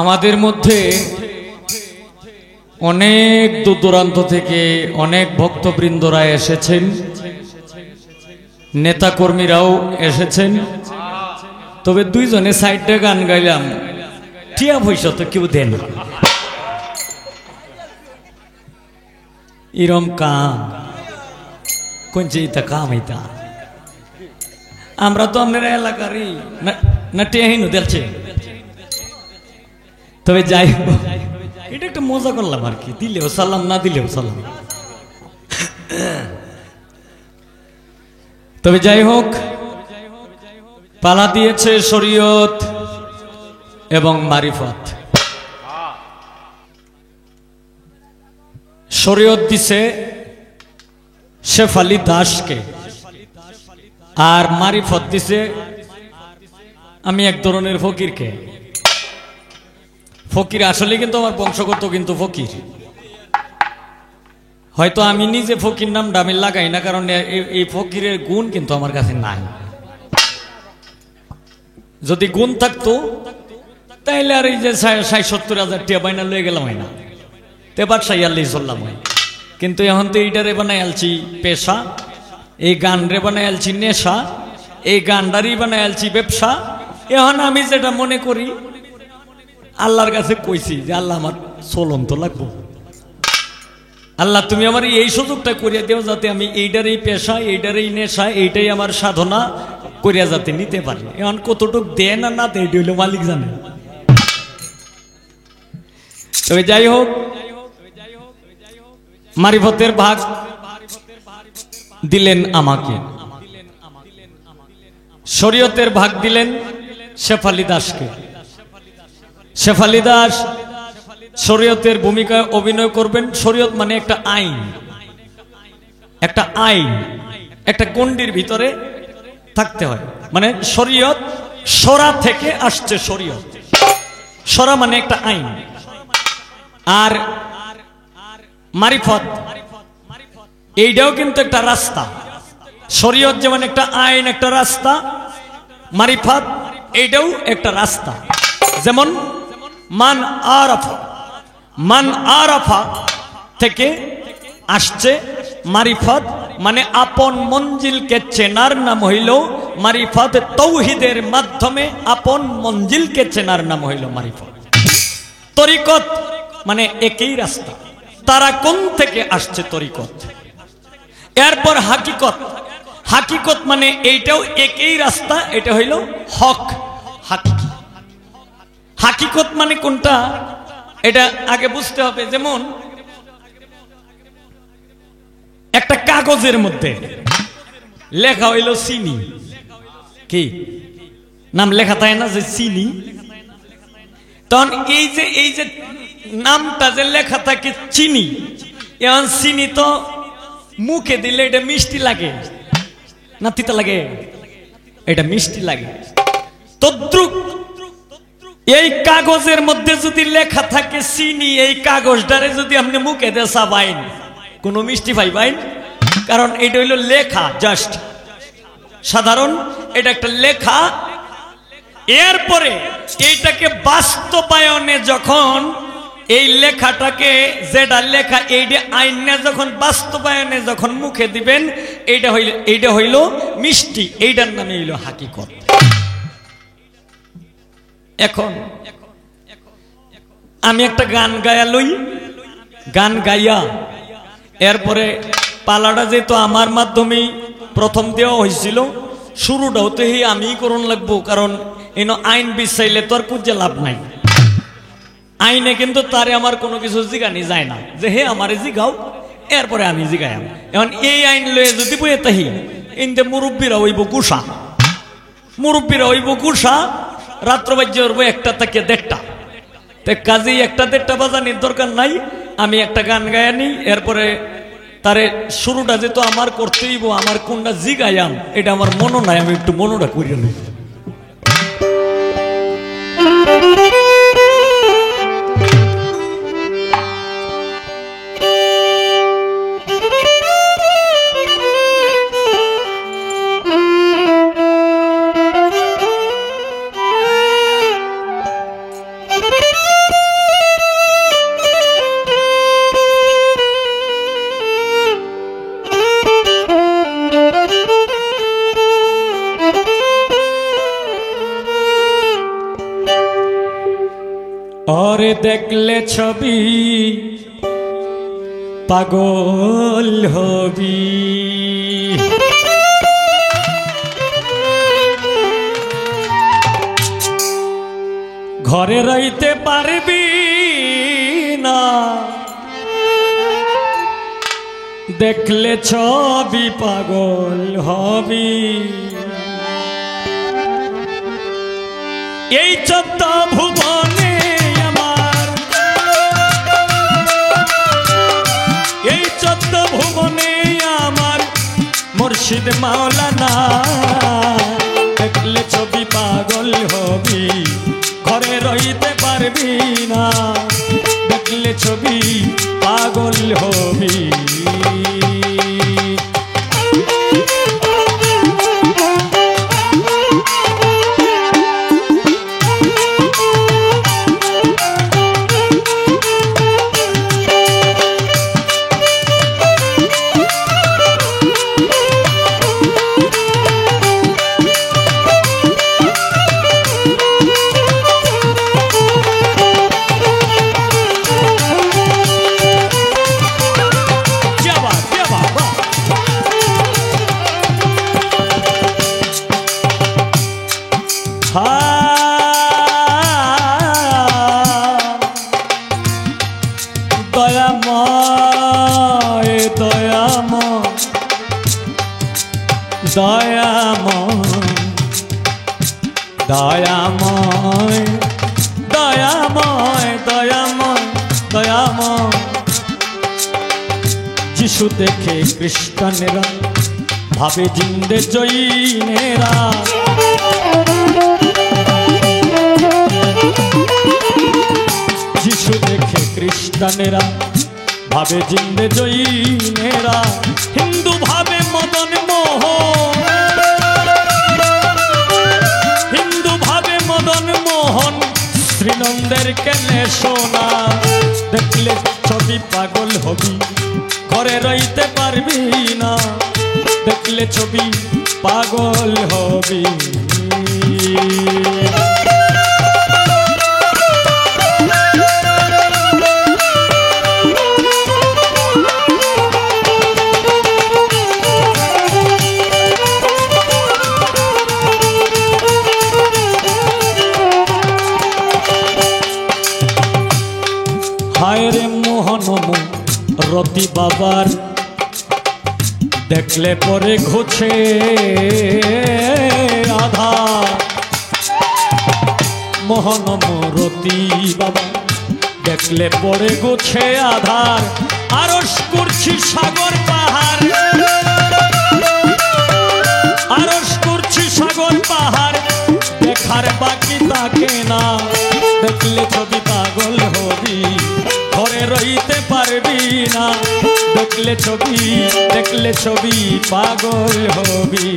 আমাদের মধ্যে অনেক দূর দূরান্ত থেকে অনেক ভক্তবৃন্দরা এসেছেন, নেতাকর্মীরাও এসেছেন। তবে দুইজনে সাইডে গান গাইলাম, টিয়া পয়সা তো কেউ দেন না। ইরম কাম কোনছে ইতা কাম ইতা, আমরা তো আপনার এলাকারই না, টিয়া হিনু দেখছে। তবে যাই হোক, এটা একটা মজা করলাম আর কি, দিলেও সালাম না দিলেও সালাম। তবে যাই হোক, পালা দিয়েছে শরীয়ত এবং মারিফত। শরীয়ত দিছে শেফালি দাসকে, আর মারিফত দিছে আমি এক ধরনের ফকিরকে। ফকির আসলে কিন্তু আমার বংশগত কিন্তু ফকির, হয়তো আমি নিজে ফকির নামটা আমি লাগাই না, কারণ এই ফকিরের গুণ কিন্তু আমার কাছে নাই। যদি গুণ থাকতো তাইলে আর এই যে ৬০-৭০ হাজার টিয়া বাইনা লয়ে গেলাম হয় না, তেবার সাইয়াল্লি চললাম হয়। কিন্তু এখন তো এইটারে বানাই আলছি পেশা, এই গান রে বানাই আলছি নেশা, এই গানটারই বানাই আলছি ব্যবসা। এখন আমি যেটা মনে করি, আল্লাহর কাছে কইছি যে আল্লাহ আমার চলন তো লাগবো, আল্লাহ তুমি আমার এই সুযোগটা করিয়া দেও যাতে আমি এইটারই পেশা, এইটারই নেশা, এইটাই আমার সাধনা করিয়া যাতে নিতে পারি। এখন কতটুক দেন আর না দেয় এটা হইল মালিক জানে। তবে যাই হোক, মারিফতের ভাগ দিলেন আমাকে, শরীয়তের ভাগ দিলেন শেফালি দাসকে। শেফালি দাস শরীয়তের ভূমিকায় অভিনয় করবেন। শরীয়ত মানে একটা আইন, একটা আইন, একটা গণ্ডির ভিতরে থাকতে হয়। মানে শরীয়ত সরা থেকে আসছে, শরীয়ত সরা মানে একটা আইন। আর মারিফত এইটাও কিন্তু একটা রাস্তা। শরীয়ত যেমন একটা আইন, একটা রাস্তা, মারিফত এইটাও একটা রাস্তা। যেমন মান আরাফা থেকে আসছে মারিফত, মানে আপন মঞ্জিলকে চেনার নাম হইল মারিফত। তৌহিদের মাধ্যমে আপন মঞ্জিলকে চেনার নাম হইল মারিফত। তরিকত মানে একই রাস্তা, তারা কোন থেকে আসছে তরিকত। এরপর হাকিকত, হাকিকত মানে এইটাও একই রাস্তা, এটা হইল হক। হাকিকত মানে কোনটা এটা আগে বুঝতে হবে। যেমন একটা কাগজের মধ্যে লেখা হইল চিনি, কি নাম লেখা থাকে না যে চিনি, তখন এই যে নামটা যে লেখা থাকে চিনি, এখন চিনি তো মুখে দিলে এটা মিষ্টি লাগে না তিতা লাগে? এটা মিষ্টি লাগে। তদ্রুপ এই কাগজের মধ্যে যদি লেখা থাকে চিনি, এই কাগজটারে যদি আপনি মুখে দিয়ে চাবাইন, কোনো মিষ্টি পাইবেন? কারণ এটা হইল লেখা, জাস্ট সাধারণ, এটা একটা লেখা। এরপরে এইটাকে বাস্তবায়নে যখন এই লেখাটাকে, যেটা লেখা এইটা আইনে যখন বাস্তবায়নে যখন মুখে দিবেন, এইটা হইল মিষ্টি, এইটার নামে হইল হাকিকত। এখন আমি একটা গান গায়া লই, গান গাইয়া এরপরে পালাটা যেহেতু আমার মাধ্যমে প্রথম দেওয়া হয়েছিল, শুরুটাও তো আমি করণ লাগবো, কারণ এন আইন বিচাইলে তো আর কুজে লাভ নাই। আইনে কিন্তু তারে আমার কোনো কিছু জিগানি যায় না যে হে আমারে জিগাও, এরপরে আমি জিগাইম। এখন এই আইন লয়ে যদি বইয়ে তাহি ইনতে মুরব্বীরা হইব গুসা, মুরব্বীরা হইব গুসা, রাত্র বাজ্য হইব 1টা থেকে 1:30। তো কাজেই 1টা-1:30 বাজানির দরকার নাই, আমি একটা গান গায়া নিই, এরপরে তারে শুরুটা যেহেতু আমার করতেইব, আমার কোনটা জিগাইয়াম এটা আমার মনে নাই, আমি একটু মনোটা করিয়া লই। और देखले छवि पागल हबी घरे रहिते पारबी ना देखले छवि पागल हबी এই চোদ্দ ভুবনে আমার এই চোদ্দ ভুবনে আমার মুর্শিদ মাওলানা দেখলে ছবি পাগল হবি ঘরে রইতে পারবি না দেখলে ছবি পাগল হবি দয়াময় দয়াময় দয়াময় দয়াময় দয়াময় দয়াময় যিশু দেখে খ্রিস্টানেরা ভাবে জিন্দে জৈনেরা যিশু দেখে খ্রিস্টানেরা ভাবে জিন্দে জৈনেরা হিন্দু ভাবে মদন মোহন হিন্দু ভাবে মদন মোহন শ্রীনন্দের কেনে সোনা দেখলে ছবি পাগল হবি ঘরে রইতে পারবি না দেখলে ছবি পাগল হবি হায় রে মোহন রতি বাবার দেখলে পরে ঘুছে আধার মোহন রতি বাবা দেখলে পরে গুছে আধার আরশ করছি সাগর পাহাড় আরশ করছি সাগর পাহাড় দেখার বাকি থাকে না দেখলে ছবি পাগল হবি ঘরে রইতে পারবি না দেখলে ছবি পাগল হবি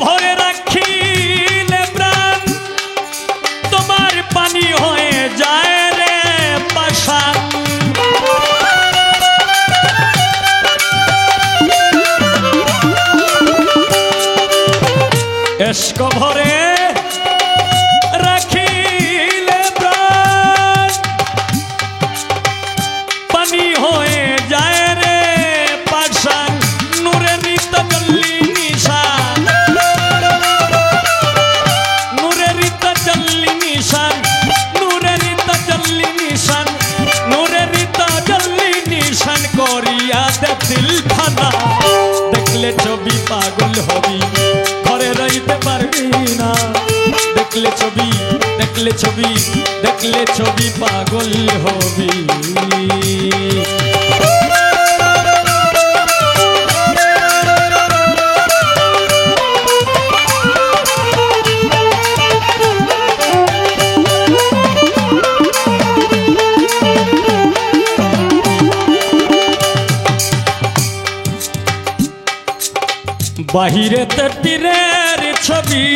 ভরে রাখিলে প্রাণ তোমার পানি হয়ে যায় রে পাষাণ এস্ক ভরে রাখিলে প্রাণ পানি হয়ে যায় রে পাষাণ নূরে নিত গল্লি নিশান করিয়া দিল খানা দেখলে ছবি পাগল হবি ঘরে রইতে পারবি না দেখলে ছবি পাগল হবি বাহিরেতে পীরের ছবি,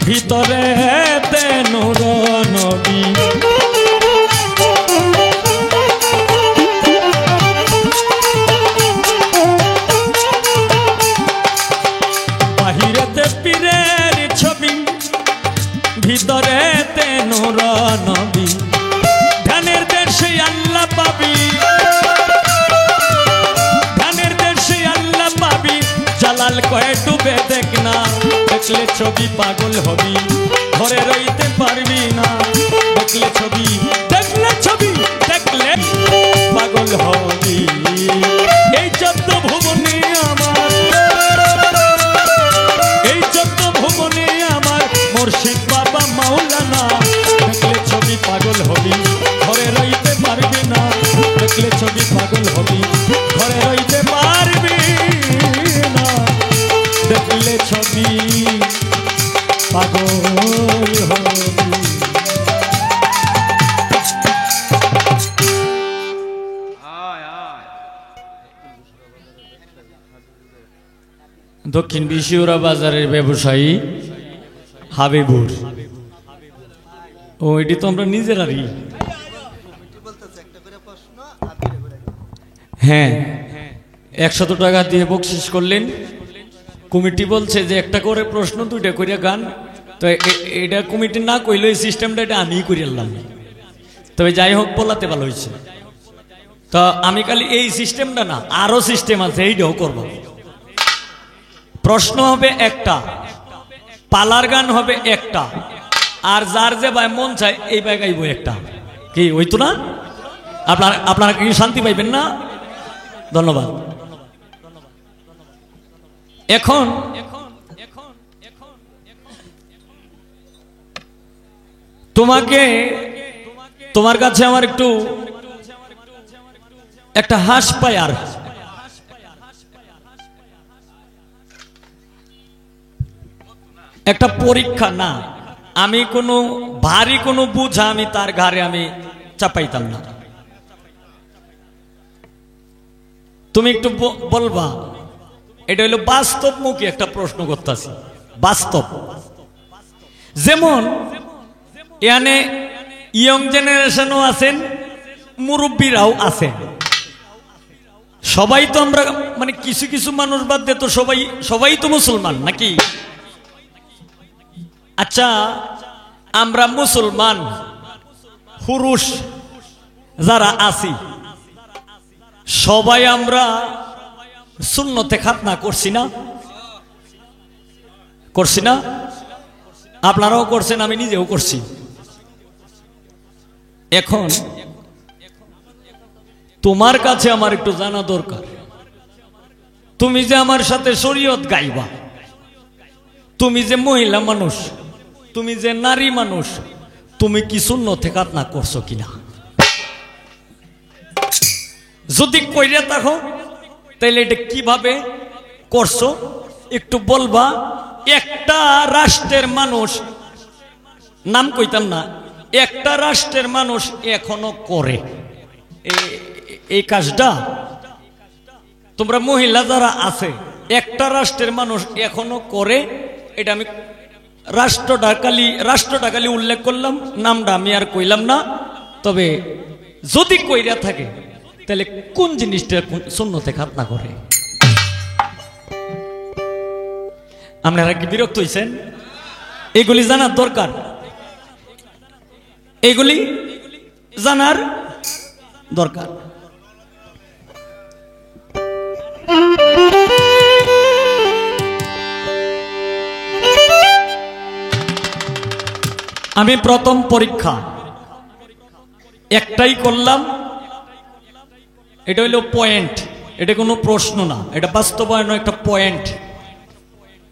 ভিতরেতে নূর নবী। বাহিরেতে পীরের ছবি, ভিতরেতে নূর নবী। ধ্যানের দেশে আল্লাহ পাবি, ধ্যানের দেশে আল্লাহ পাবি। জালাল কয়ে ডুবে দেখ না, দেখলে ছবি পাগল হবি, ঘরে রইতে পারবি না। দেখলে ছবি, দেখলে ছবি, দেখলে পাগল হবি। এই চোদ্দ ভুবনে আমার, এই চোদ্দ ভুবনে আমার মুর্শিদ বাবা মাওলানা। দেখলে ছবি পাগল হবি, ঘরে রইতে পারবি না। দেখলে ছবি পাগল হবি, ঘরে রইতে পারবি না। দেখলে ছবি পাগল হবি। দক্ষিণ বিশিউরা বাজারের ব্যবসায়ী হাবিবুর, ও এটি তো আমরা নিজেরারই। হ্যাঁ, 100 টাকা দিয়ে বকশিস করলেন। কমিটি বলছে যে একটা করে প্রশ্ন, 2টা করে গান। তো এটা কমিটি না কইলো, এই সিস্টেমটা এটা আমিই করিলাম। তবে যাই হোক, বলাতে ভালো হয়েছে। তো আমি খালি এই সিস্টেমটা না, আরো সিস্টেম আছে, এইটাও করবো। প্রশ্ন হবে একটা, পালার গান হবে একটা, আর যার যে ভাই মন চায় এই ভাই গাইব একটা। কি হইতো না? আপনারা কি শান্তি পাইবেন না? ধন্যবাদ। এখন তোমাকে, তোমার কাছে আমার একটু একটা হাস পাই। আর একটা পরীক্ষা না, আমি কোনো ভারী কোনো বুঝা আমি তার ঘাড়ে আমি চাপাইতাম না। তুমি একটু বলবা, এটা হলো বাস্তবমুখী একটা প্রশ্ন করতেছি, বাস্তব। যেমন এখানে ইয়ং জেনারেশনও আছেন, মুরব্বীরাও আছেন। সবাই তো আমরা, মানে কিছু কিছু মানুষ বাদ দিয়ে তো সবাই তো মুসলমান নাকি? আচ্ছা, আমরা মুসলমান পুরুষ যারা আছি, সবাই আমরা সুন্নতে খাতনা করছি না? করছি না? আপনারাও করছেন, আমি নিজেও করছি। এখন তোমার কাছে আমার একটু জানা দরকার, তুমি যে আমার সাথে শরীয়ত গাইবা, তুমি যে মহিলা মানুষ, তুমি যে নারী মানুষ, তুমি কি সুন্নতে খাতনা করছো কিনা? যদি কইরা থাকো তাহলে এটা কিভাবে করছো একটু বলবা। একটা রাষ্ট্রের মানুষ, নাম কইতাম না, একটা রাষ্ট্রের মানুষ এখনো করে এই কাজটা। তোমরা মহিলা যারা আছে, একটা রাষ্ট্রের মানুষ এখনো করে। এটা আমি রাষ্ট্রটা খালি উল্লেখ করলাম, নামটা আমি আর কইলাম না। তবে যদি কইরা থাকে তাহলে কোন জিনিসটা সুন্নতে খাতনা করে? আপনারা কি বিরক্ত হইছেন? এগুলি জানার দরকার, এগুলি জানার দরকার। আমি প্রথম পরীক্ষা একটাই করলাম, এটা হইল পয়েন্ট, এটা কোনো প্রশ্ন না, এটা বাস্তবায়ন একটা পয়েন্ট।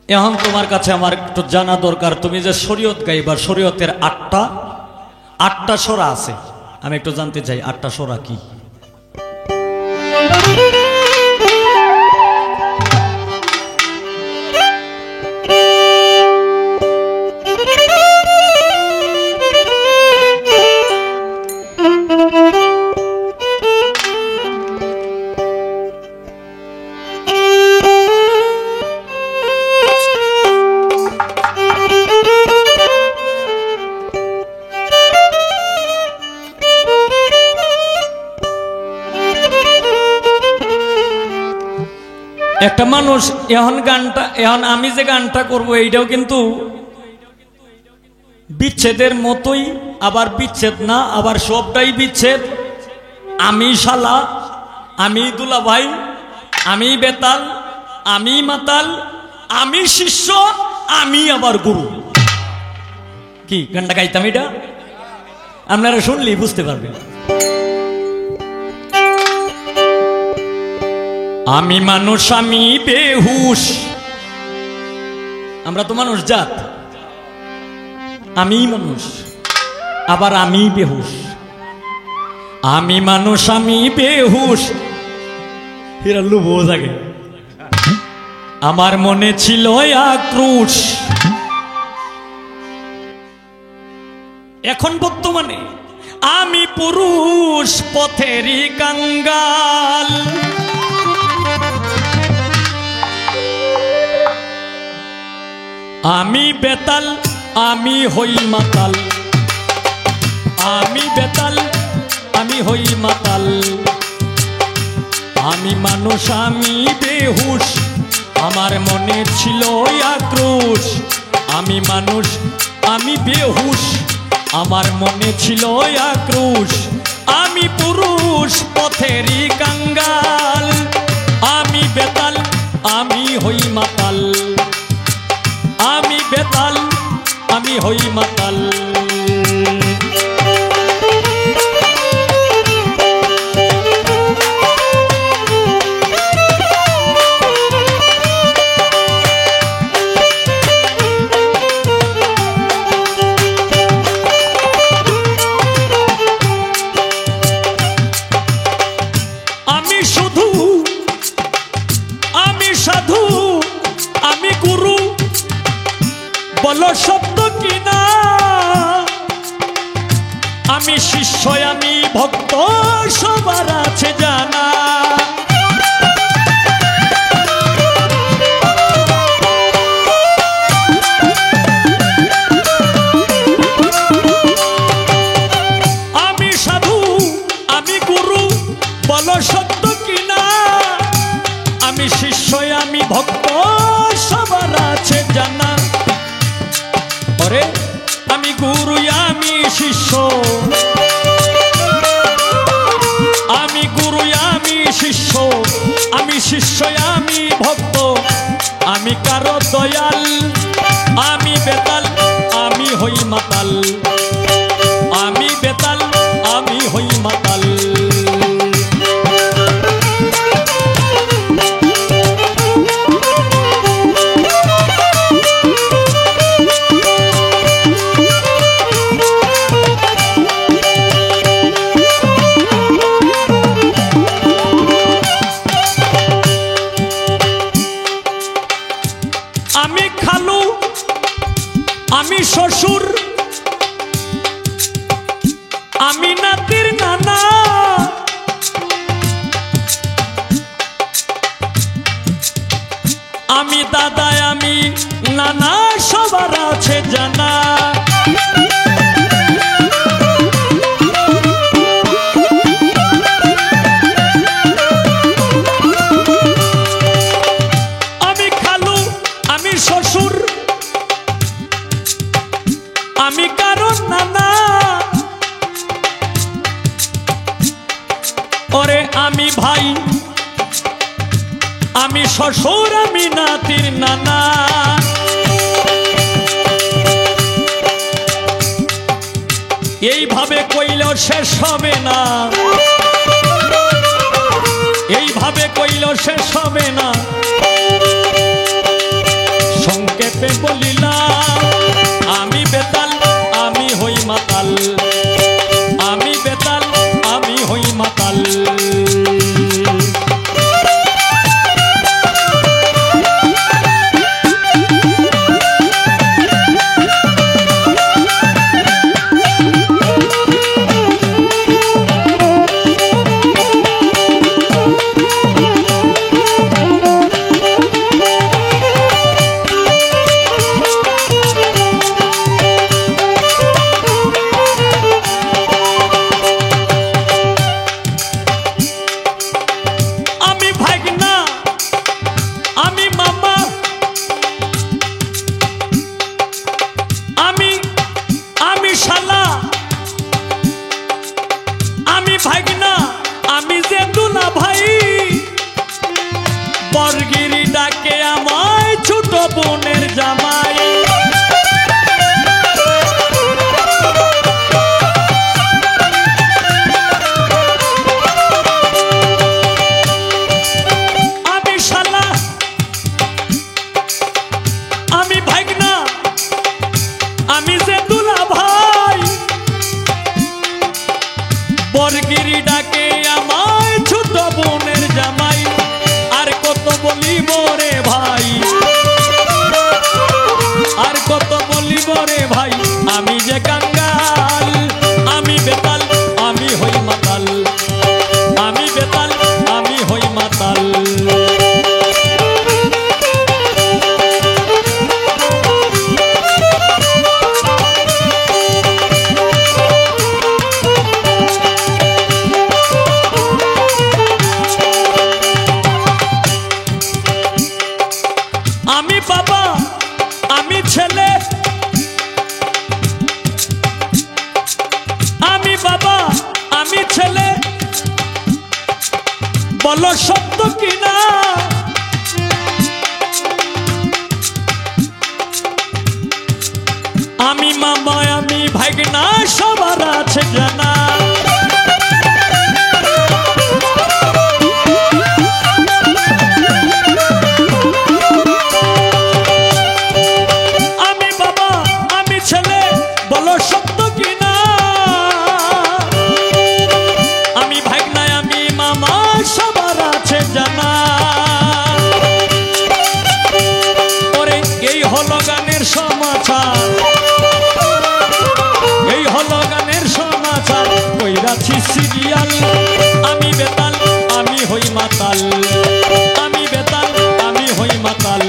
এখন তোমার কাছে আমার একটু জানা দরকার, তুমি যে শরীয়ত গাইবা, শরীয়তের আটটা সূরা আছে, আমি একটু জানতে চাই 8টা সূরা কি? একটা মানুষ এখন আমি যে গানটা করব এইটাও কিন্তু বিচ্ছেদের মতোই, আবার বিচ্ছেদ না, আবার সবটাই বিচ্ছেদ। আমি শালা, আমি দুলাভাই, আমি বেতাল, আমি মাতাল, আমি শিষ্য, আমি আবার গুরু। কি গানটা গাইতাম এটা? আপনারা শুনলেই বুঝতে পারবেন। আমি মানুষ, আমি বেহুশ। আমরা তো মানুষ জাত। আমি মানুষ, আবার আমি বেহুশ। আমি মানুষ, আমি বেহুশ। এরা লুবো জাগে। আমার মনে ছিল আক্রোশ। এখন বর্তমানে আমি পুরুষ পথেরই কাঙ্গাল। আমি বেতাল, আমি হই মাতাল। আমি বেতাল, আমি হই মাতাল। আমি মানুষ, আমি বেহুশ। আমার মনে ছিল আক্রোশ। আমি মানুষ, আমি বেহুশ। আমার মনে ছিল আক্রোশ। আমি পুরুষ পথেরই কাঙ্গাল। আমি বেতাল, আমি হই মাতাল। আমি বেতাল, আমি হই মাতাল। আমি শুধু, আমি সাধু, আমি গুরু, বলো সত্য কিনা? আমি শিষ্য, আমি ভক্ত, সবার আছে জানা। আমি সাধু, আমি গুরু, বলো সত্য কিনা? আমি শিষ্য, আমি ভক্ত, সবার আছে জানা। আমি গুরু, আমি শিষ্য। আমি গুরু, আমি শিষ্য। আমি শিষ্য, আমি ভক্ত। আমি কারো দয়াল। আমি বেতাল, আমি হই মাতাল। আমি বেতাল, আমি হই মাতাল। আমি খালু, আমি শ্বশুর, আমি নাতির নানা। আমি দাদা, আমি নানা, সবার আছে জানা। আমি খালু, আমি শ্বশুর, আমি কারণ নানা। ওরে আমি ভাই, আমি শ্বশুর, আমি নাতির নানা। এইভাবে কইলেও শেষ হবে না। এইভাবে কইলেও শেষ হবে না। সংক্ষেপে বলিলাম, আমি বেতাল, আমি হই মাতাল। আমি বেতাল, আমি হই মাতাল। বরগিরি ডাকে আমায় ছোট বোনের জামাই আমি শালা আমি ভাগনা আমি যে দুলা ভাই বরগিরি ডাকে আমায় ছোট বোনের জামাই আর কত বলিব রে ভাই আর কত বলিব রে ভাই আমি যে কাঙ্গাল আমি বেতাল আমি হই মাতাল আমি বেতাল আমি হই মাতাল আমি বাবা আমি ছেলে আমি বাবা আমি ছেলে বলো সত্য কিনা আমি মামা আমি ভাগনা সবার আছে জানা সিরিয়াল আমি বেতাল আমি হই মাতাল আমি বেতাল আমি হই মাতাল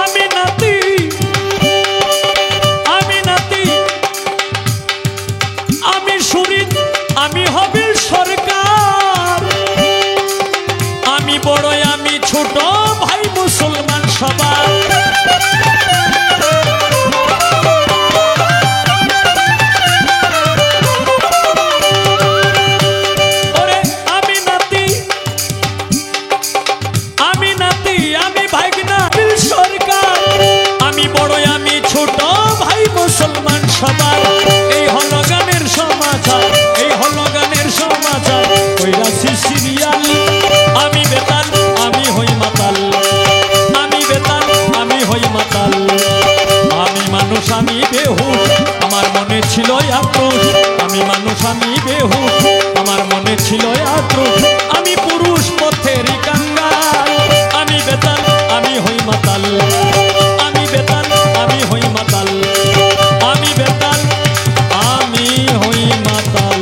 আমি নাতি আমি নাতি আমি শরীর আমি হবিল সরকার আমি বড় আমি ছোট ভাই মুসলমান সবার ওরে আমি নাতি আমি নাতি আমি ভাগনা হবিল সরকার আমি বড় আমি ছোট ভাই মুসলমান সবার এই হলো গানের সমাচার এই হলো গানের সমাচার কইরাছি সিরিয়াল আমি বেতাল আমি হই মাতাল আমি বেতাল আমি হই মাতাল আমি মানুষ আমি বেহুশ আমার মনে ছিল আক্রোশ আমি মানুষ আমি বেহুশ আমার মনে ছিল আক্রোশ আমি পুরুষ পথের কাঙ্গাল আমি বেতাল আমি হই মাতাল আমি বেতাল আমি হই মাতাল আমি বেতাল আমি হই মাতাল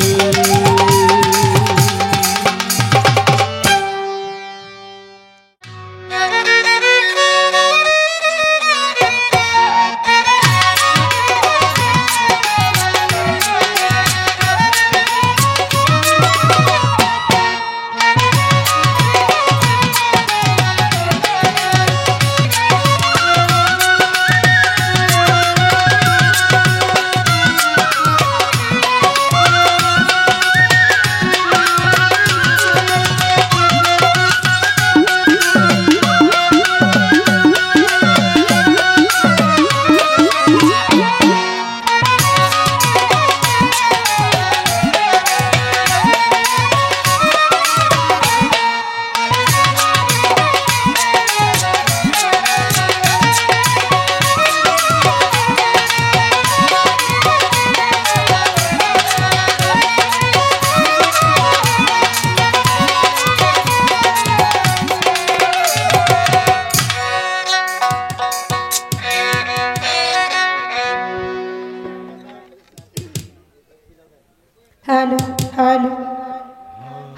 হ্যালো হ্যালো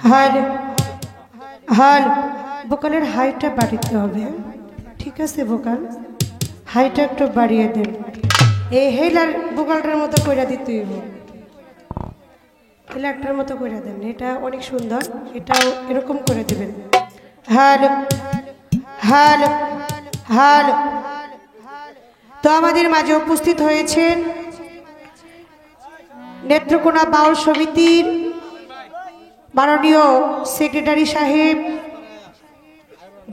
হ্যালো হ্যালো ভোকালের হাইটটা বাড়াতে হবে, ঠিক আছে? ভোকাল হাইটটা একটু বাড়িয়ে দেন। এই হেলার ভোকালটার মতো কইরা দিতে হইব, হেলারটার মতো কইরা দেন। এটা অনেক সুন্দর, এটাও এরকম করে দেবেন। Hello hello hello. তো আমাদের মাঝে উপস্থিত হয়েছেন নেত্রকোনা বাউল সমিতির মাননীয় সেক্রেটারি সাহেব,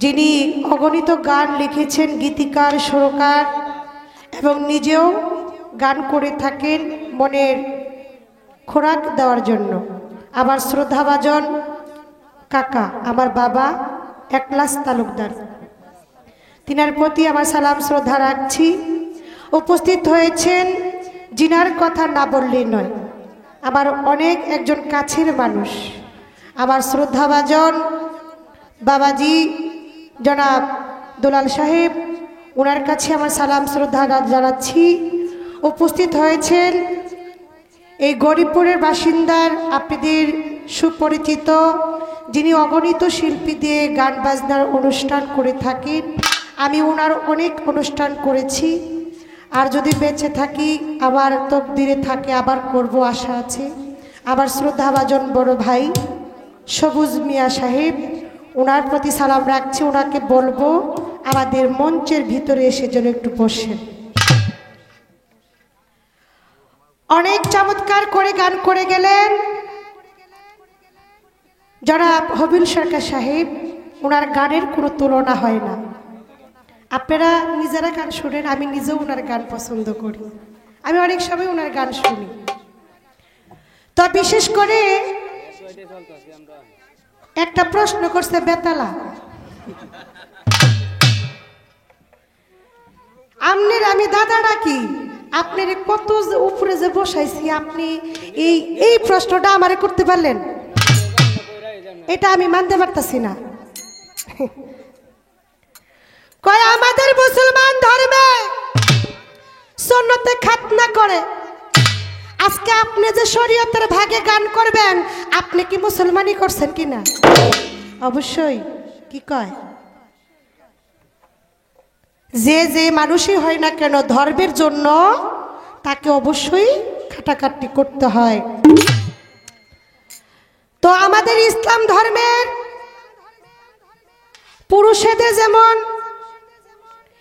যিনি অগণিত গান লিখেছেন, গীতিকার, সুরকার এবং নিজেও গান করে থাকেন মনের খোরাক দেওয়ার জন্য। আমার শ্রদ্ধাভাজন কাকা, আমার বাবা একলাস তালুকদার, তিনার প্রতি আমার সালাম শ্রদ্ধা রাখছি। উপস্থিত হয়েছেন জিনার কথা না বললেই নয়, আমার অনেক একজন কাছের মানুষ, আমার শ্রদ্ধাভাজন বাবাজি জনাব দুলাল সাহেব, ওনার কাছে আমার সালাম শ্রদ্ধা জানাচ্ছি। উপস্থিত হয়েছেন এই গরিবপুরের বাসিন্দার আপনাদের সুপরিচিত, যিনি অগণিত শিল্পী দিয়ে গান বাজনার অনুষ্ঠান করে থাকেন। আমি ওনার অনেক অনুষ্ঠান করেছি, আর যদি বেঁচে থাকি আবার তকদিরে থাকে আবার করব আশা আছে। আমার শ্রদ্ধাভাজন বড় ভাই সবুজ মিয়া সাহেব, ওনার প্রতি সালাম রাখছি। ওনাকে বলবো আমাদের মঞ্চের ভিতরে এসে যেন একটু বসেন। অনেক চমৎকার করে গান করে গেলেন জনাব হবিল সরকার সাহেব, ওনার গানের কোনো তুলনা হয় না। আপনারা নিজেরা গান শুনেন, আমি নিজেও ওনার গান পছন্দ করি, আমি অনেক সময় ওনার গান শুনি। তো বিশেষ করে একটা প্রশ্ন করছে বেতালা, আমনের আমি দাদা ডাকি, আপনার কত উপরে যে বসাইছি, আপনি এই প্রশ্নটা আমারে করতে পারলেন, এটা আমি মানতে পারতাছি না। কয় আমাদের মুসলমান ধর্মে সুন্নতে খাতনা করে, আজকে আপনি যে শরীয়তের ভাগে গান করবেন, আপনি কি মুসলমানি করছেন কিনা? অবশ্যই। কি কয়? যে যে মানুষই হয় না কেন ধর্মের জন্য তাকে অবশ্যই খাটাখাটনি করতে হয়। তো আমাদের ইসলাম ধর্মের পুরুষেদের যেমন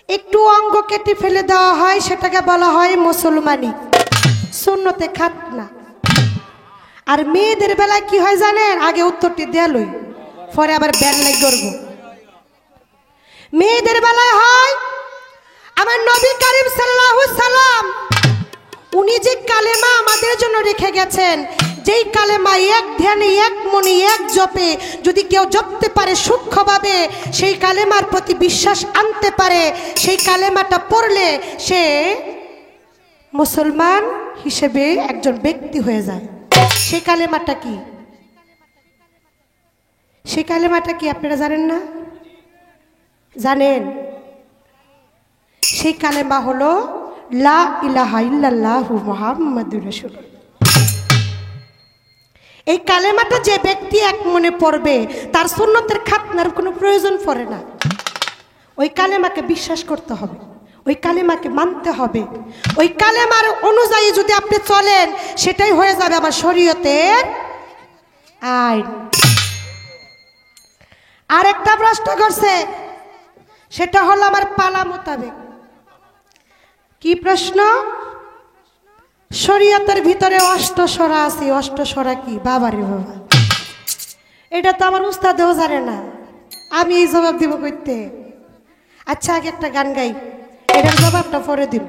একটু অঙ্গ কেটে ফেলে দেওয়া হয়, সেটাকে বলা হয় মুসলমানি, সুন্নতে খাতনা। আর মেয়েদের বেলায় কি হয় জানেন? আগে উত্তরটি দেয়ালই, পরে আবার ব্যান লাই করব। মেয়েদের বেলায় হয় আমার নবী করিম সাল্লাল্লাহু সাল্লাম, উনি যে কালেমা আমাদের জন্য রেখে গেছেন, যেই কালেমা এক ধ্যানে, এক মনে, এক জপে যদি কেউ জপতে পারে সূক্ষ্মভাবে, সেই কালেমার প্রতি বিশ্বাস আনতে পারে, সেই কালেমাটা পড়লে সে মুসলমান হিসেবে একজন ব্যক্তি হয়ে যায়। সেই কালেমাটা কি? সেই কালেমাটা কি আপনারা জানেন না? জানেন? সেই কালেমা হলো লা ইলাহা ইল্লাল্লাহু মুহাম্মাদুর রাসূলুল্লাহ। এই কালেমাটা যে ব্যক্তি এক মনে পড়বে, তার সুন্নতের খাতনার কোনো প্রয়োজন পড়ে না। ওই কালেমাকে বিশ্বাস করতে হবে, ওই কালেমাকে মানতে হবে, ওই কালেমার অনুযায়ী যদি আপনি চলেন, সেটাই হয়ে যাবে আমার শরীয়তের আইন। আর একটা প্রশ্ন করছে, সেটা হলো আমার পালা মোতাবেক। কি প্রশ্ন? শরীয়তের ভিতরে অষ্টস্বরা আছে, অষ্টস্বরা কি? বাবারে বাবা, এটা তো আমার উস্তাদেও জানে না, আমি এই জবাব দিব কইতে। আচ্ছা আগে একটা গান গাই, এটার জবাবটা পরে দিব।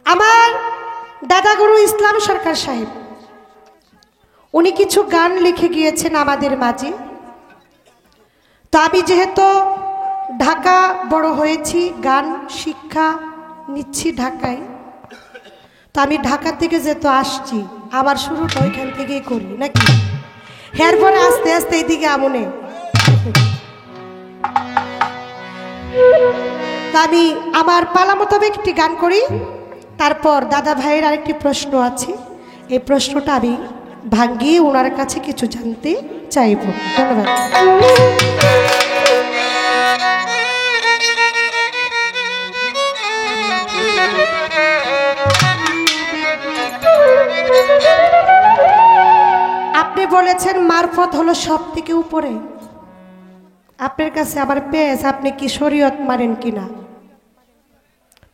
আমার দাদাগুরু ইসলাম সরকার সাহেব, উনি কিছু গান লিখে গিয়েছেন আমাদের মাঝে। তো আমি যেহেতু ঢাকা বড় হয়েছি, গান শিক্ষা নিচ্ছি ঢাকায়, তো আমি ঢাকা থেকে যেহেতু আসছি, আমার শুরুটা ওইখান থেকেই করি নাকি, এরপরে আস্তে আস্তে এইদিকে আমনে। আমি আমার পালা মোতাবেক একটি গান করি, তারপর দাদা ভাইয়ের আরেকটি প্রশ্ন আছে, এই প্রশ্নটা আমি ভাঙ্গিয়ে ওনার কাছে কিছু জানতে চাইব। ধন্যবাদ। বলেছেন মারফত হলো সব থেকে উপরে। আপনার কাছে আবার পেস, আপনি কি শরীয়ত মানেন কিনা?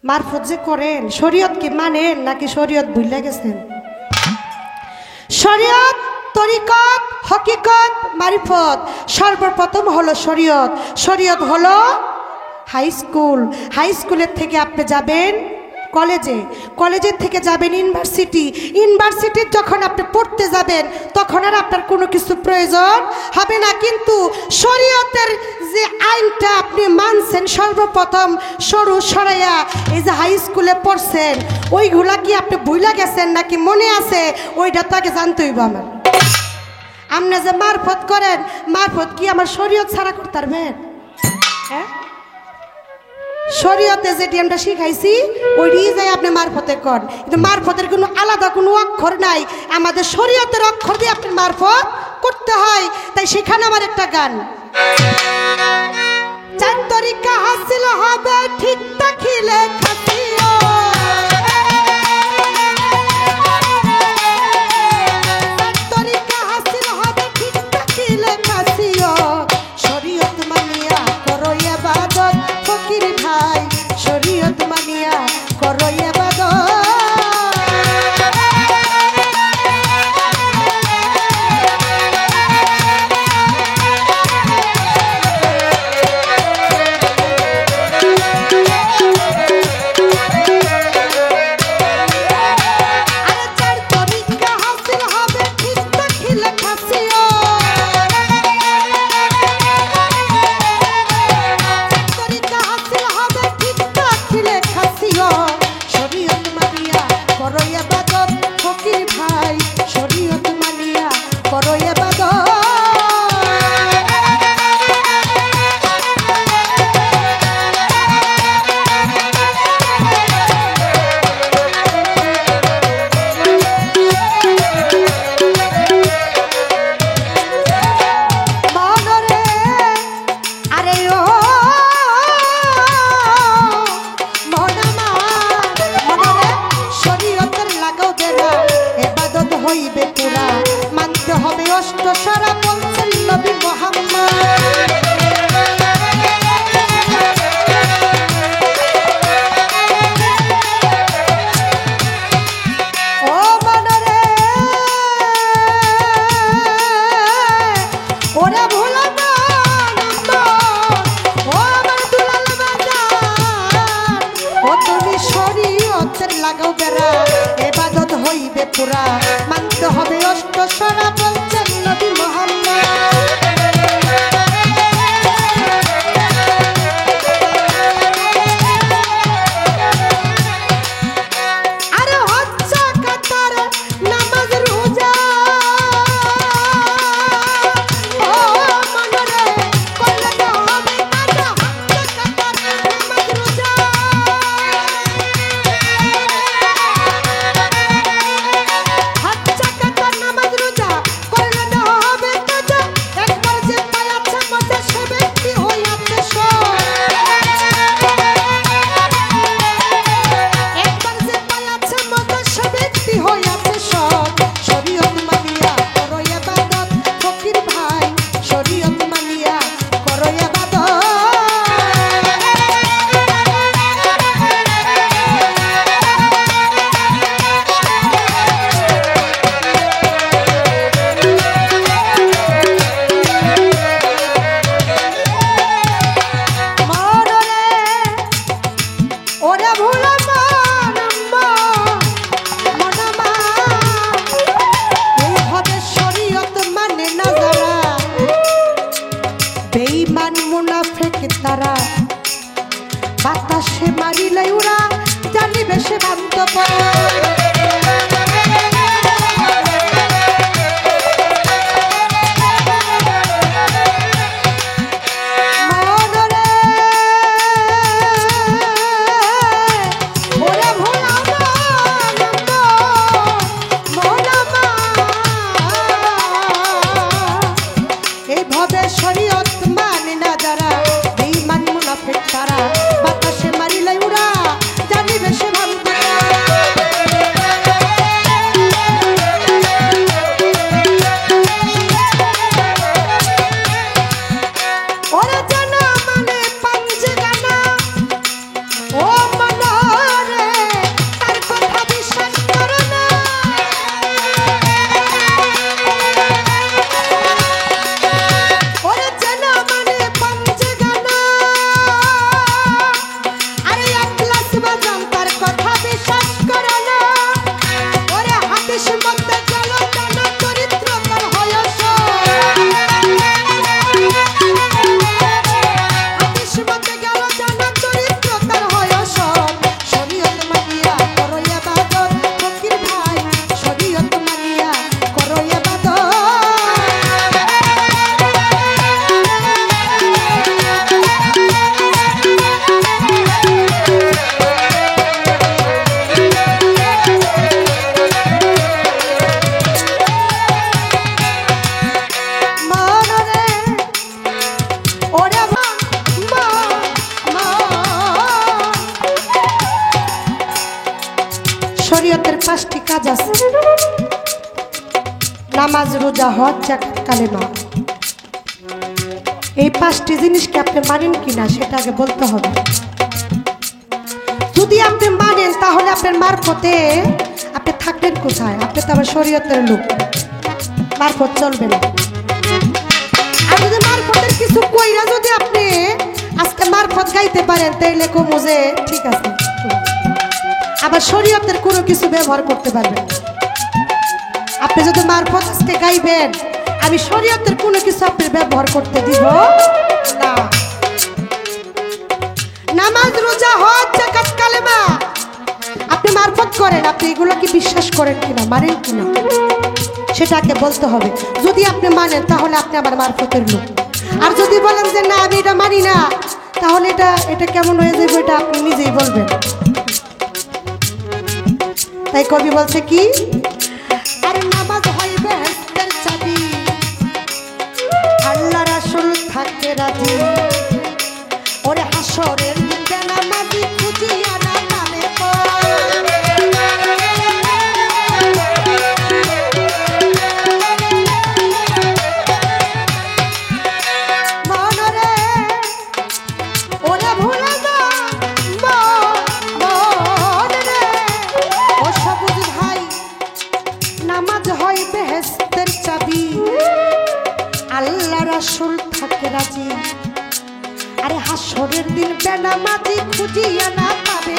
মারফত যে করেন শরীয়ত কি মানেন নাকি শরীয়ত ভুলে গেছেন? শরীয়ত, তরিকত, হকিকত, মারিফত, সর্বপ্রথম হলো শরীয়ত। শরীয়ত হলো হাই স্কুল। হাই স্কুলের থেকে আপনি যাবেন কলেজে, কলেজের থেকে যাবেন ইউনিভার্সিটি, ইউনিভার্সিটির যখন আপনি পড়তে যাবেন তখন আর আপনার কোনো কিছু প্রয়োজন হবে না। কিন্তু শরীয়তের যে আইনটা আপনি মানছেন সর্বপ্রথম সরু সরাইয়া এই যে হাই স্কুলে পড়ছেন, ওইগুলা কি আপনি ভুলে গেছেন নাকি মনে আছে? ওইটা তো আগে জানতে হইব আমার। আপনি যে মারফত করেন, মারফত কি আমার শরীয়ত ছাড়া করতে পারবেন? হ্যাঁ, শরীয়তে যেটি আমরা শিখাইছি ওইটি যাই আপনি মারফতে কর, কিন্তু মারফতের কোনো আলাদা কোনো অক্ষর নাই। আমাদের শরীয়তের অক্ষর দিয়ে আপনি মারফত করতে হয়। তাই সেখানে আমার একটা গান, চার তরিকা হাসিল হবে ঠিক তাকিলে খাসিও, চার তরিকা হাসিল হবে ঠিক তাকিলে খাসিও, শরীয়ত মানিয়া করো ইবাদত ফকির ভাই, শরীয়ত মানিয়া করো ইবাদত। মানতে হবে অষ্ট সারা বলছেন নবী মুহাম্মদ। ও মনরে ওরে ভোলা না, ও আমার দুলাল বাজার, ও তুমি শরীয়তের লাগাও বেড়া, ইবাদত হইবে পুরা, মানতে হবে অষ্ট সারা বলছেন নবী মুহাম্মদ। আরে হজ্জা কাতার নামাজ রোজা, ও মনরে করলে না হবে কাজা, হজ্জা কাতার নামাজ রোজা, হজ্জা কাতার নামাজ রোজা কাজ আছে। নামাজ, রোজা, হজ, যাকাত, কালেমা, এই 5টি জিনিসকে আপনি মানেন কিনা সেটা আগে বলতে হবে। যদি আপনি মানেন তাহলে আপনার মারফতে আপনি থাকবেন কোথায়? আপনি তো আবার শরীয়তের লোক, মারফত চলবে না। আর যদি মারফতের কিছু কইরা যদি আপনি আজকে মারফত গাইতে পারেন তাইলে কমু যে ঠিক আছে, আবার শরীয়তের কোনো কিছু ব্যবহার করতে পারবেন। আপনি যদি মারফত আজকে গাইবেন, আমি শরীয়তের কোনো কিছু আপনি ব্যবহার করতে দিব না। নামাজ, রোজা, হজ, যাকাত, কালেমা আপনি মারফত করেন, আপনি এগুলো কি বিশ্বাস করেন কিনা, মানেন কিনা সেটাকে বলতে হবে। যদি আপনি মানেন তাহলে আপনি আবার মারফতের লোক। আর যদি বলেন যে না আমি এটা মানি না, তাহলে এটা কেমন হয়ে যাবে এটা আপনি নিজেই বলবেন। তাই কবি বলছে কি, আরে নামাজ হয় বেহেশতের চাবি, আল্লাহ রাসূল থাকে রাজি, ওরে হাসরের দিনে নামাজি খুঁজিয়া না পাবে মনরে, ওরে ভুলে যা মনরে, ও সবুজ ভাই নামাজ হয় বেহেশতের চাবি, আল্লাহ রাসূল থাকে রাজি, আরে হাসরের দিন বেনামাজি খুঁজিয়া না পাবে।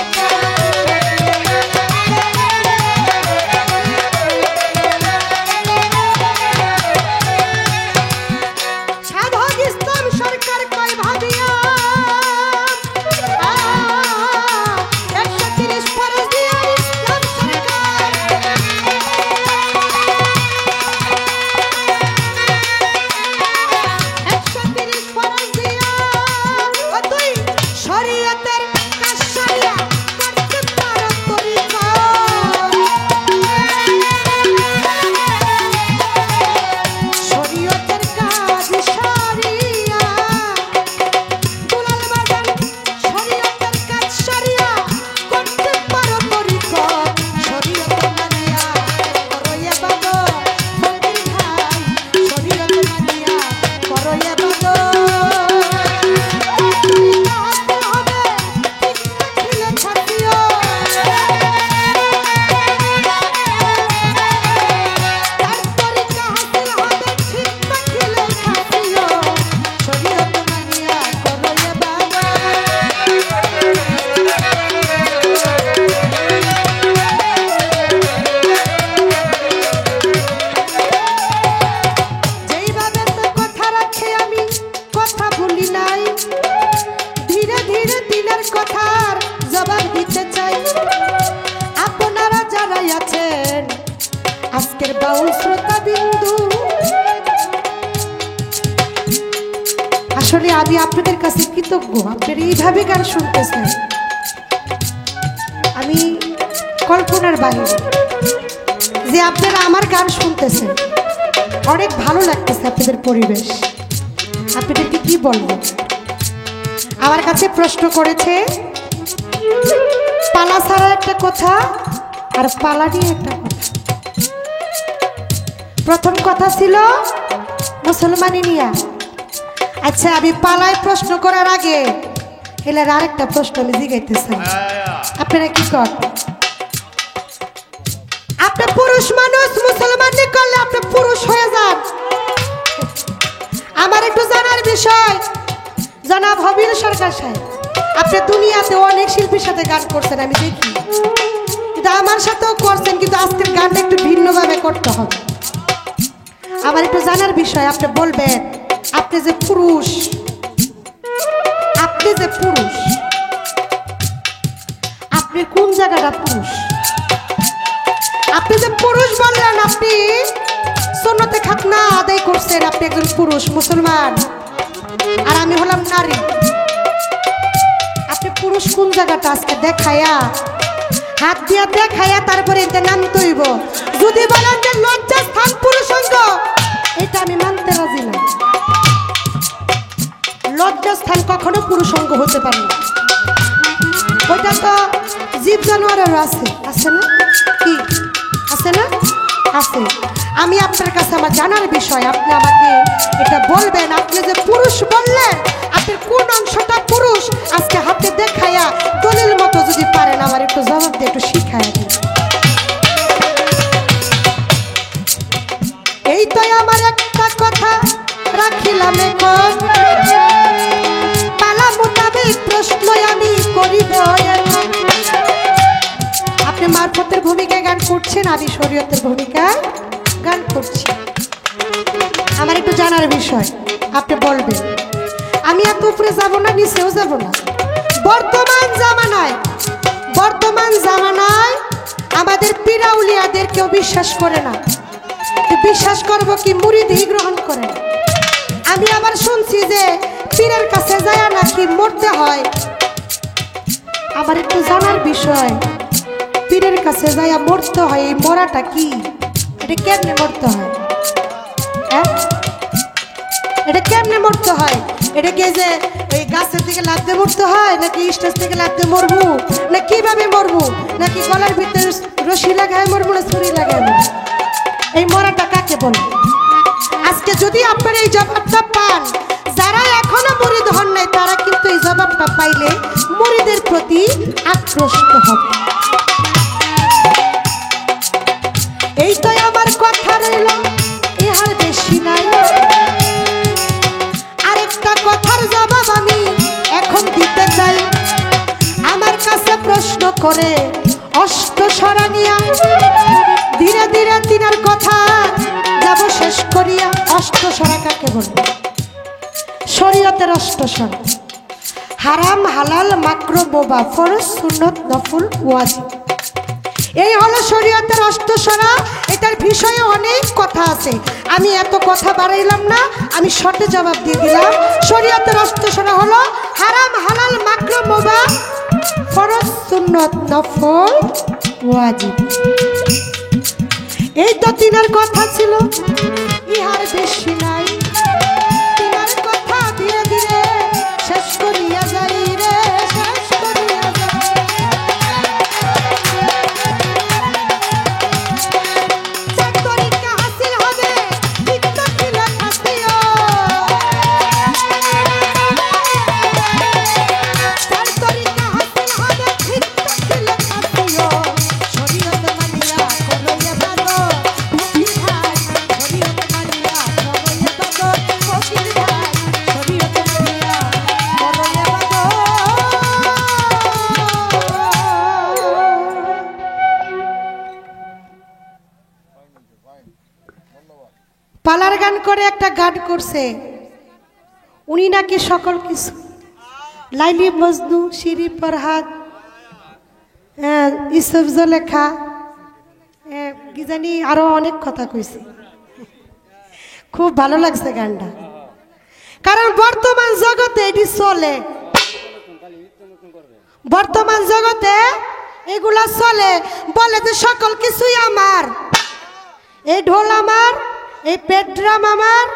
সাধক ইসলাম সরকার কয় ভাবিয়া 130 ফরজ দিয়া ইসলাম সরকার, 130 ফরজ দিয়া তুই শরীয়তের কাজ সারিয়া করতে পারো তরিকা, শরীয়তের কাজ সারিয়া দুলাল বাজান, শরীয়তের কাজ সারিয়া করতে পারো তরিকা, শরীয়ত মানিয়া করো ইবাদত ফকির ভাই, শরীয়ত মানিয়া করো ইবাদত। যেইভাবে তো কথা রাখে আমি কথা ভুলি নাই, ধীরে ধীরে দিনের কথার জবাব দিতে চাই। আপনারা যারাই আছেন আজকের বাউল শ্রোতা বিন্দু, আসলে আমি আপনাদের কাছে কৃতজ্ঞ, আপনারা এইভাবে গান শুনতেছেন। আমি কল্পনার বাইরে যে আপনারা আমার গান শুনতেছেন, অনেক ভালো লাগতেছে আপনাদের পরিবেশ। আপনাদেরকে কি বলবো, আমার কাছে প্রশ্ন করেছে পালা ছাড়া একটা কথা আর পালা নিয়ে একটা কথা। প্রথম কথা ছিল মুসলমানি নিয়া। আচ্ছা আমি পালায় প্রশ্ন করার আগে এলার আরেকটা প্রশ্ন আমি জিগাইতেছি, আপনারা কি করেন? আপনি পুরুষ মানুষ, মুসলমানি করলে আপনি পুরুষ হয়ে যান। আমার একটু জানার বিষয়, জনাব হবির সরকার সাহেব, আপনি দুনিয়াতে অনেক শিল্পীর সাথে গান করছেন আমি দেখি, কিন্তু আমার সাথেও করছেন, কিন্তু আজকের গানটা একটু ভিন্নভাবে করতে হবে। আমার একটু জানার বিষয়, আপনি বলবেন আপনি যে পুরুষ, আপনি যে পুরুষ, আপনি কোন জায়গাটা পুরুষ? আপনি যে পুরুষ বললেন, আপনি সুন্নতে খাতনা আদায় করছেন, আপনি একজন পুরুষ মুসলমান, আর আমি হলাম নারী। আপনি পুরুষ কোন জায়গাটা আজকে দেখায়া, হাত দিয়া দেখায়া তারপরে এটা নাম তৈব। যদি বলেন যে লজ্জা স্থান পুরুষাঙ্গ, এটা আমি মানতে রাজি না। লজ্জা স্থান কখনো পুরুষাঙ্গ হতে পারে না, ওইটা তো জীব জানোয়ারেরও আছে, আছে না কি? আছে। আমি আপনার কাছে আমার জানার বিষয়, আপনি আমাকে এটা বলবেন। আপনি যে পুরুষ বললেন, আপনার কোন অংশটা পুরুষ আজকে হাতে দেখাইয়া দলিল মতো যদি পারেন আমার একটু জবাব দিয়ে একটু শিখাইয়া দিন। এই তো আমার একটা কথা রাখিলাম এখন, পালা মোতাবেক প্রশ্ন আমি করিব এখন। আপনি মারফতের ভূমিকায় গান করছেন, আমি শরীয়তের ভূমিকায় গান করছি। আমার একটু জানার বিষয়, আপনি বলবেন। আমি এত উপরে যাব না, নিচেও যাব না। বর্তমান জামানায় আমাদের পীরাউলিয়াদের কেউ বিশ্বাস করে না। বিশ্বাস করব কি মুরিদি গ্রহণ করে। আমি আবার শুনছি যে পীরের কাছে যায় নাকি মরতে হয়। আমার একটু জানার বিষয়, পীরের কাছে যায় মরতে হয়, এই মরাটা কি? এটা কেমনে মরতে হয়? হ্যাঁ, এটা কেমনে মরতে হয়? এটা কি যে এই গাছের থেকে লাফ দিয়ে মরতে হয়, নাকি স্টেজ থেকে লাফ দিয়ে মরবো, না কিভাবে মরবো, নাকি গলার ভিতরে রশি লাগায় মরবো, না ছুরি লাগায় মরবো? এই মরাটা কাকে বলে? আজকে যদি আপনারা এই জবাবটা পান, যারা এখনো মুরিদ হন নাই তারা কিন্তু এই জবাবটা পাইলে মুরিদের প্রতি আকৃষ্ট হবে। এই তো আমার কথা রইল, ইহার বেশি নাই। আরেকটা কথার জবাব আমি এখন দিতে চাই। আমার কাছে প্রশ্ন করে অষ্টস্বরা নিয়া ধীরে ধীরে তিনার কথা যাব শেষ করিয়া। অষ্টস্বরা কাকে বলে? শরীয়তের অষ্টস্বরা: হারাম, হালাল, মাকরুহ, বোবা, ফরজ, সুন্নত, নফল, ওয়াজিব। এই হলো শরীয়তের অষ্টস্বরা। এটার বিষয়ে অনেক কথা আছে, আমি এত কথা বাড়াইলাম না, আমি শর্টে জবাব দিয়ে দিলাম। শরীয়তের অষ্টস্বরা হলো হারাম, হালাল, মাকরুহ, বোবা, ফরজ, সুন্নত, নফল, ওয়াজিব। এই তো তিনার কথা ছিল, ইহার বেশি নাই। তিনার কথা ধীরে ধীরে শেষ করিয়া যাই রে, শেষ করিয়া যাই। চার তরিকা হাসিল হবে, চিত্ত খিলা খাসিও। চার তরিকা হাসিল হবে, চিত্ত খিলা খাসিও। শরীয়ত মানিয়া করো ইবাদত, ফকির ভাই। শরীয়ত মানিয়া করো ইবাদত, ফকির ভাই। শরীয়ত মানিয়া করো ইবাদত। পালার গান করে একটা গান করছে, উনি নাকি সকল কিছু। লাইলি মজনু, শিরি ফরহাদ, ইসুফ জলেখা, কি জানি আরো অনেক কথা কইছে। খুব ভালো লাগছে গানটা, কারণ বর্তমান জগতে এটি চলে। বর্তমান জগতে এগুলা চলে, বলে যে সকল কিছুই আমার। এই ঢোল আমার, এই পেড্রাম আমার,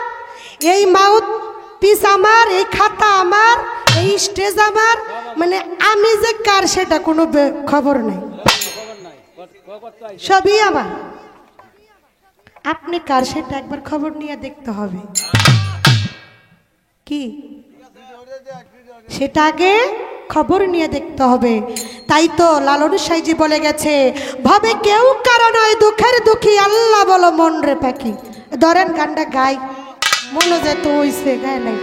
এই মাউথ পিস আমার, এই খাতা আমার, এই স্টেজ আমার। মানে আমি যে কার সেটা কোনো খবর নাই, সবই আমার। আপনি কার সেটা একবার খবর নিয়ে দেখতে হবে। কি সেটা আগে খবর নিয়ে দেখতে হবে। তাই তো লালন সাইজি বলে গেছে, ভাবে কেউ কারণ হয় দুঃখের দুঃখী, আল্লাহ বলো মন রে পাখি। ধরেন গানটা গাই, মনে যায় তো হইছে গায়ে নাই।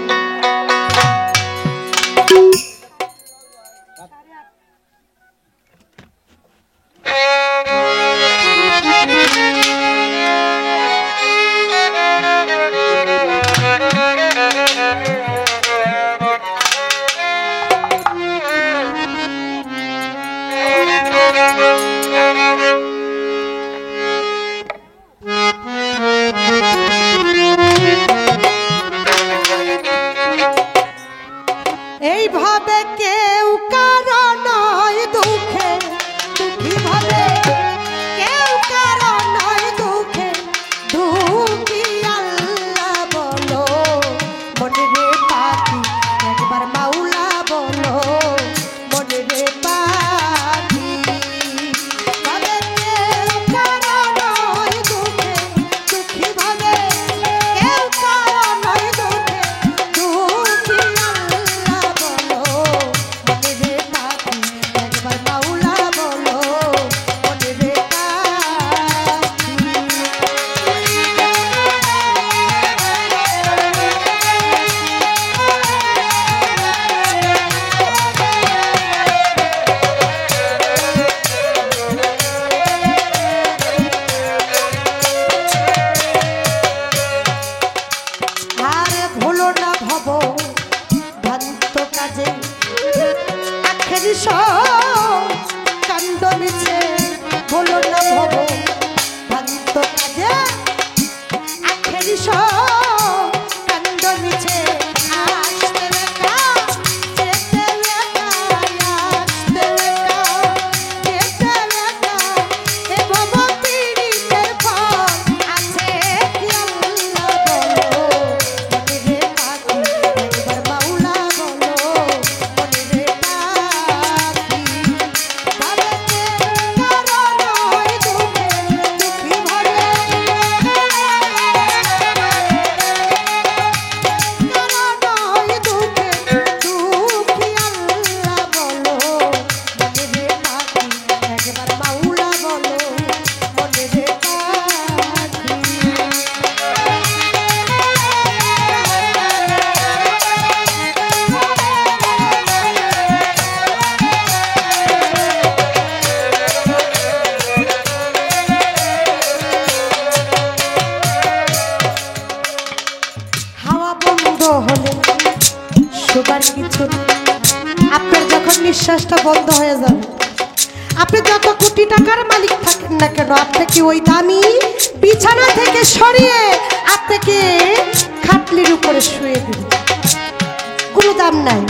না ভব ভ্রান্ত কাজে আখের কাণ্ড মিছে বলো না ভব ভ্রান্ত কাজে আখের কাণ্ড মিছে আসতে বেকা যেতে বেকা আসতে বেকা যেতে বেকা এ ভব পীড়িতের ফল আছে কি আল্লাহ বলো মনে রে পাখি একবার মাওলা বলো মনে রে পাখি ভাবেতে কারণ হয় দুঃখে দুঃখী ভরে হলে সবার কিছু আপনার যখন নিঃশ্বাসটা বন্ধ হয়ে যাবে আপনি যত কোটি টাকার মালিক থাকেন না কেন আপনাকে ওই দামি বিছানা থেকে সরিয়ে আপনাকে খাটলির উপরে শুয়ে দেবে কোনো দাম নাই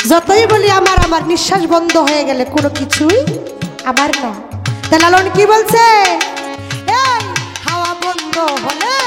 যতই বলি আমার আমার নিঃশ্বাস বন্ধ হয়ে গেলে কোনো কিছুই আমার না তা লালন কি বলছে এই হাওয়া বন্ধ হলে